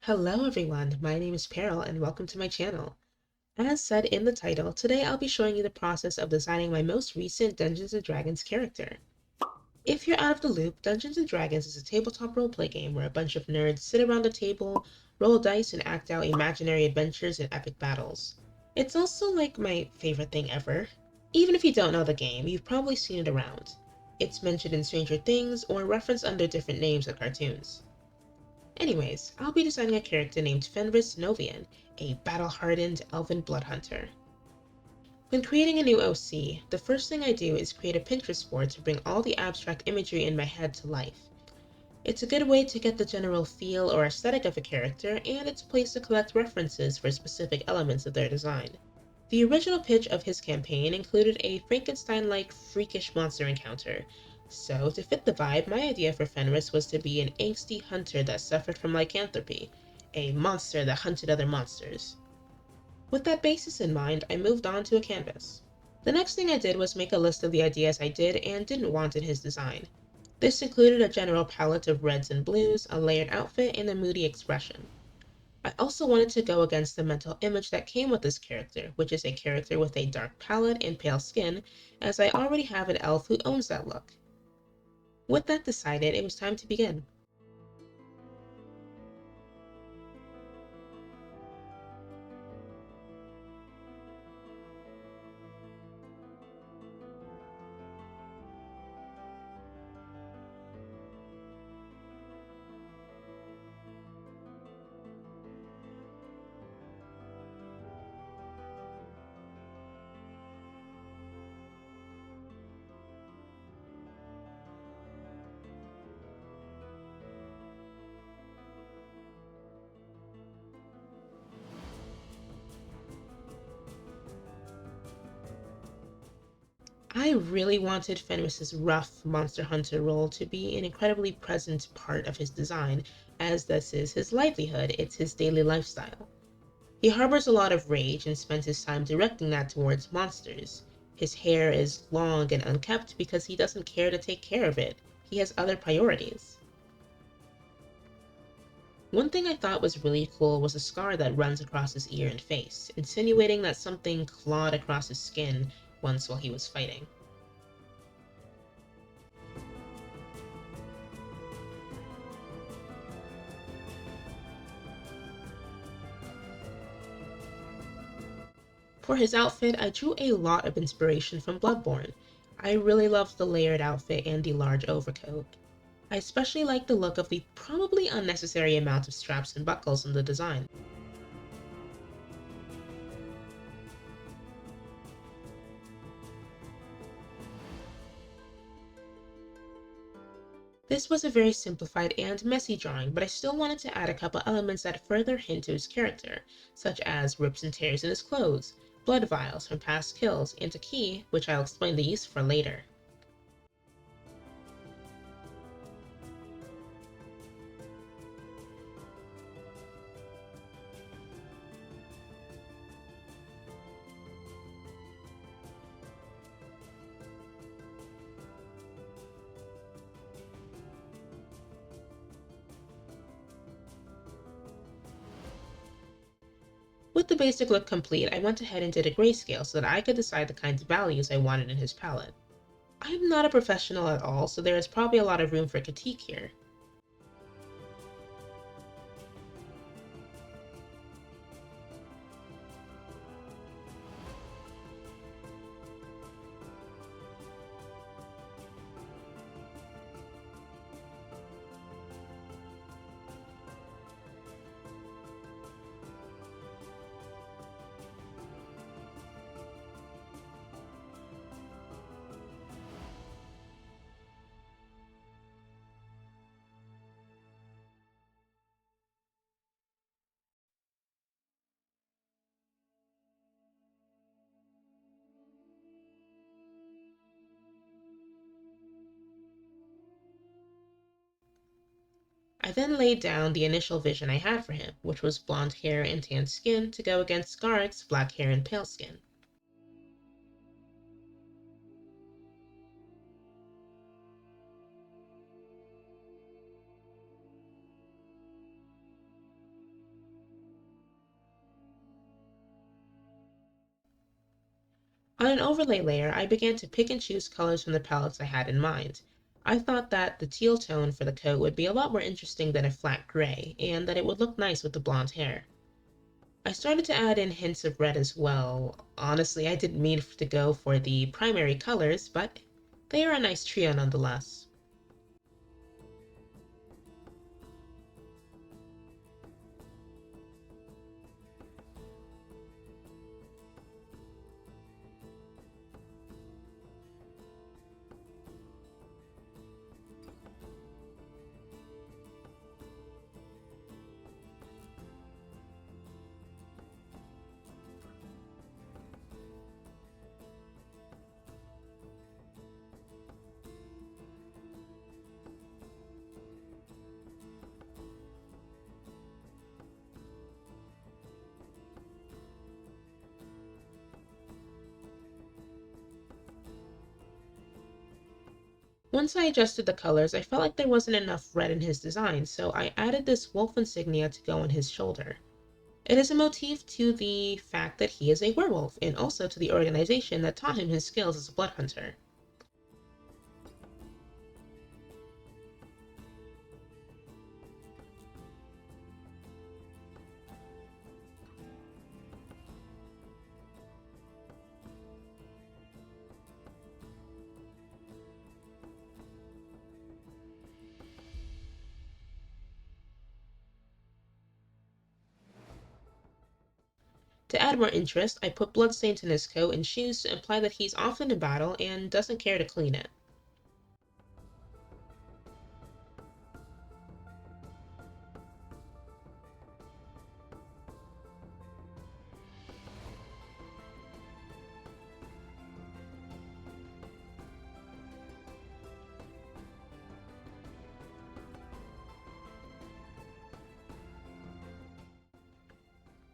Hello everyone, my name is Peril and welcome to my channel. As said in the title, today I'll be showing you the process of designing my most recent Dungeons & Dragons character. If you're out of the loop, Dungeons & Dragons is a tabletop roleplay game where a bunch of nerds sit around a table, roll dice, and act out imaginary adventures and epic battles. It's also like my favorite thing ever. Even if you don't know the game, you've probably seen it around. It's mentioned in Stranger Things or referenced under different names in cartoons. Anyways, I'll be designing a character named Fenris Novian, a battle-hardened elven blood hunter. When creating a new OC, the first thing I do is create a Pinterest board to bring all the abstract imagery in my head to life. It's a good way to get the general feel or aesthetic of a character, and it's a place to collect references for specific elements of their design. The original pitch of his campaign included a Frankenstein-like freakish monster encounter, so to fit the vibe, my idea for Fenris was to be an angsty hunter that suffered from lycanthropy, a monster that hunted other monsters. With that basis in mind, I moved on to a canvas. The next thing I did was make a list of the ideas I did and didn't want in his design. This included a general palette of reds and blues, a layered outfit, and a moody expression. I also wanted to go against the mental image that came with this character, which is a character with a dark palette and pale skin, as I already have an elf who owns that look. With that decided, it was time to begin. I really wanted Fenris's rough monster hunter role to be an incredibly present part of his design, as this is his livelihood, it's his daily lifestyle. He harbors a lot of rage and spends his time directing that towards monsters. His hair is long and unkempt because he doesn't care to take care of it. He has other priorities. One thing I thought was really cool was a scar that runs across his ear and face, insinuating that something clawed across his skin once while he was fighting. For his outfit, I drew a lot of inspiration from Bloodborne. I really loved the layered outfit and the large overcoat. I especially liked the look of the probably unnecessary amount of straps and buckles in the design. This was a very simplified and messy drawing, but I still wanted to add a couple elements that further hint to his character, such as rips and tears in his clothes, blood vials from past kills, and a key, which I'll explain the use for later. With the basic look complete, I went ahead and did a grayscale so that I could decide the kinds of values I wanted in his palette. I'm not a professional at all, so there is probably a lot of room for critique here. I then laid down the initial vision I had for him, which was blonde hair and tan skin to go against Scarrick's black hair and pale skin. On an overlay layer, I began to pick and choose colors from the palettes I had in mind. I thought that the teal tone for the coat would be a lot more interesting than a flat gray, and that it would look nice with the blonde hair. I started to add in hints of red as well. Honestly, I didn't mean to go for the primary colors, but they are a nice trio nonetheless. Once I adjusted the colors, I felt like there wasn't enough red in his design, so I added this wolf insignia to go on his shoulder. It is a motif to the fact that he is a werewolf, and also to the organization that taught him his skills as a blood hunter. To add more interest, I put bloodstains in his coat and shoes to imply that he's often in battle and doesn't care to clean it.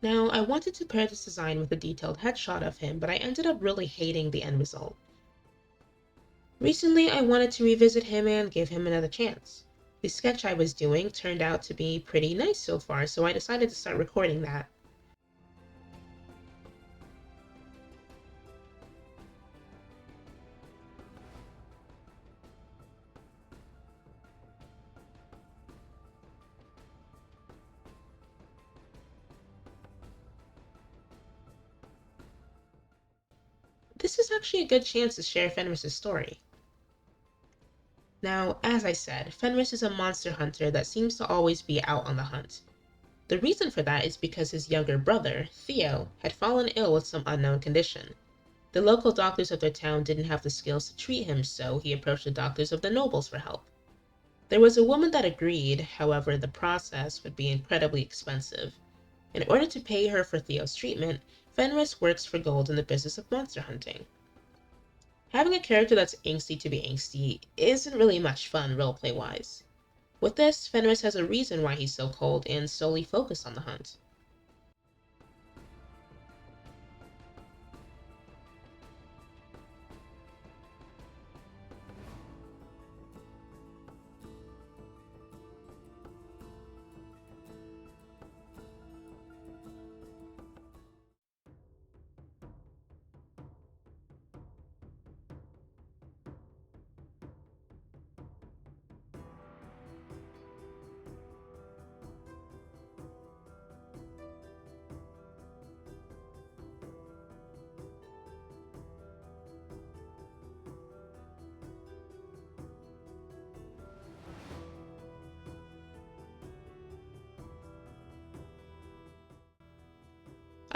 Now, I wanted to pair this design with a detailed headshot of him, but I ended up really hating the end result. Recently, I wanted to revisit him and give him another chance. The sketch I was doing turned out to be pretty nice so far, so I decided to start recording that. This is actually a good chance to share Fenris's story. Now, as I said, Fenris is a monster hunter that seems to always be out on the hunt. The reason for that is because his younger brother, Theo, had fallen ill with some unknown condition. The local doctors of their town didn't have the skills to treat him, so he approached the doctors of the nobles for help. There was a woman that agreed, however, the process would be incredibly expensive. In order to pay her for Theo's treatment, Fenris works for gold in the business of monster hunting. Having a character that's angsty to be angsty isn't really much fun roleplay-wise. With this, Fenris has a reason why he's so cold and solely focused on the hunt.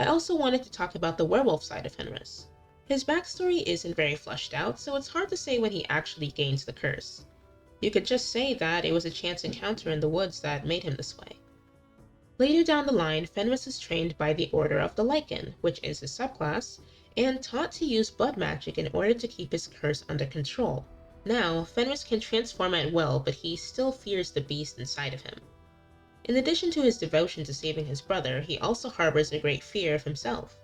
I also wanted to talk about the werewolf side of Fenris. His backstory isn't very fleshed out, so it's hard to say when he actually gains the curse. You could just say that it was a chance encounter in the woods that made him this way. Later down the line, Fenris is trained by the Order of the Lycan, which is his subclass, and taught to use blood magic in order to keep his curse under control. Now, Fenris can transform at will, but he still fears the beast inside of him. In addition to his devotion to saving his brother, he also harbors a great fear of himself.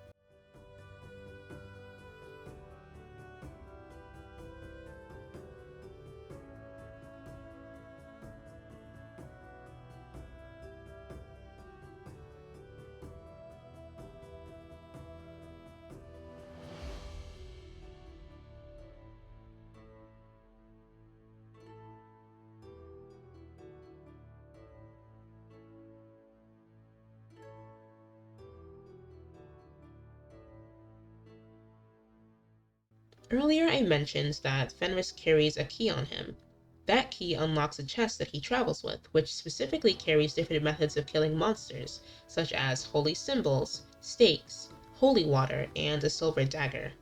Earlier I mentioned that Fenris carries a key on him. That key unlocks a chest that he travels with, which specifically carries different methods of killing monsters, such as holy symbols, stakes, holy water, and a silver dagger.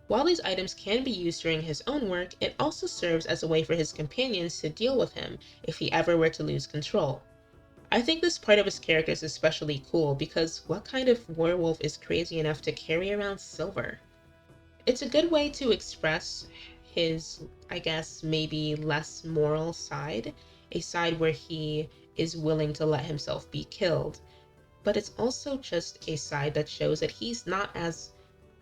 While these items can be used during his own work, it also serves as a way for his companions to deal with him if he ever were to lose control. I think this part of his character is especially cool because what kind of werewolf is crazy enough to carry around silver? It's a good way to express his, I guess, maybe less moral side, a side where he is willing to let himself be killed. But it's also just a side that shows that he's not as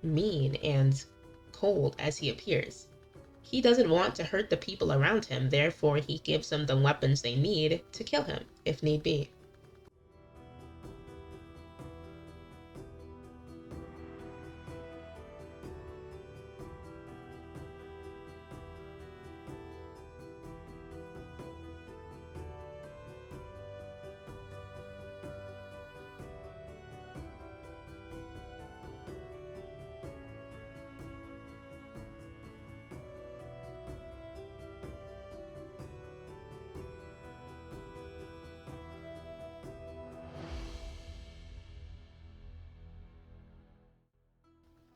mean and cold as he appears. He doesn't want to hurt the people around him, therefore he gives them the weapons they need to kill him, if need be.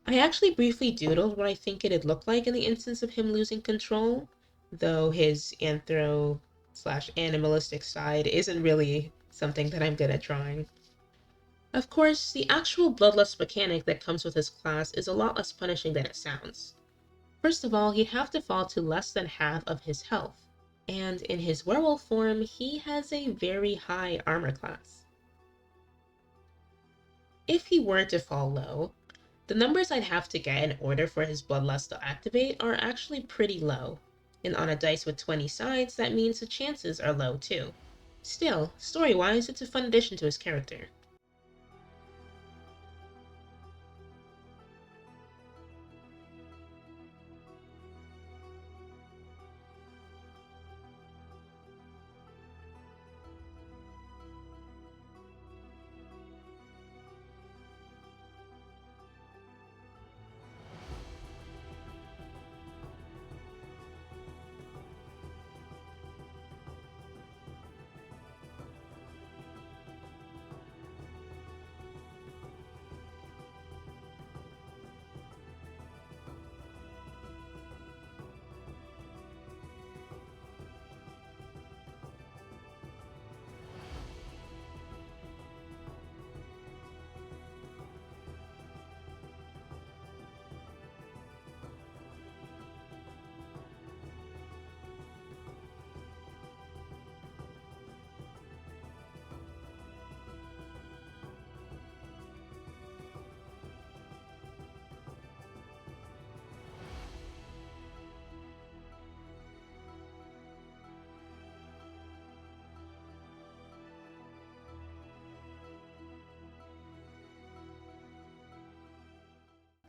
I actually briefly doodled what I think it'd look like in the instance of him losing control, though his anthro/animalistic side isn't really something that I'm good at drawing. Of course, the actual bloodlust mechanic that comes with his class is a lot less punishing than it sounds. First of all, he'd have to fall to less than half of his health, and in his werewolf form, he has a very high armor class. If he were to fall low, the numbers I'd have to get in order for his bloodlust to activate are actually pretty low, and on a dice with 20 sides, that means the chances are low too. Still, story-wise, it's a fun addition to his character.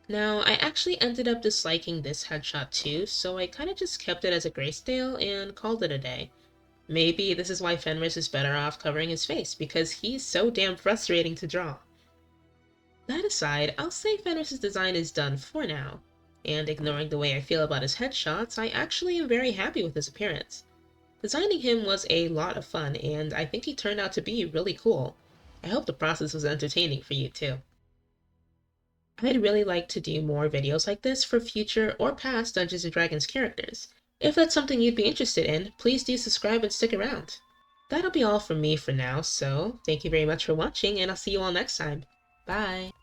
Now, I actually ended up disliking this headshot too, so I kinda just kept it as a grayscale and called it a day. Maybe this is why Fenris is better off covering his face, because he's so damn frustrating to draw. That aside, I'll say Fenris's design is done for now, and ignoring the way I feel about his headshots, I actually am very happy with his appearance. Designing him was a lot of fun, and I think he turned out to be really cool. I hope the process was entertaining for you too. I'd really like to do more videos like this for future or past Dungeons & Dragons characters. If that's something you'd be interested in, please do subscribe and stick around. That'll be all from me for now, so thank you very much for watching, and I'll see you all next time. Bye!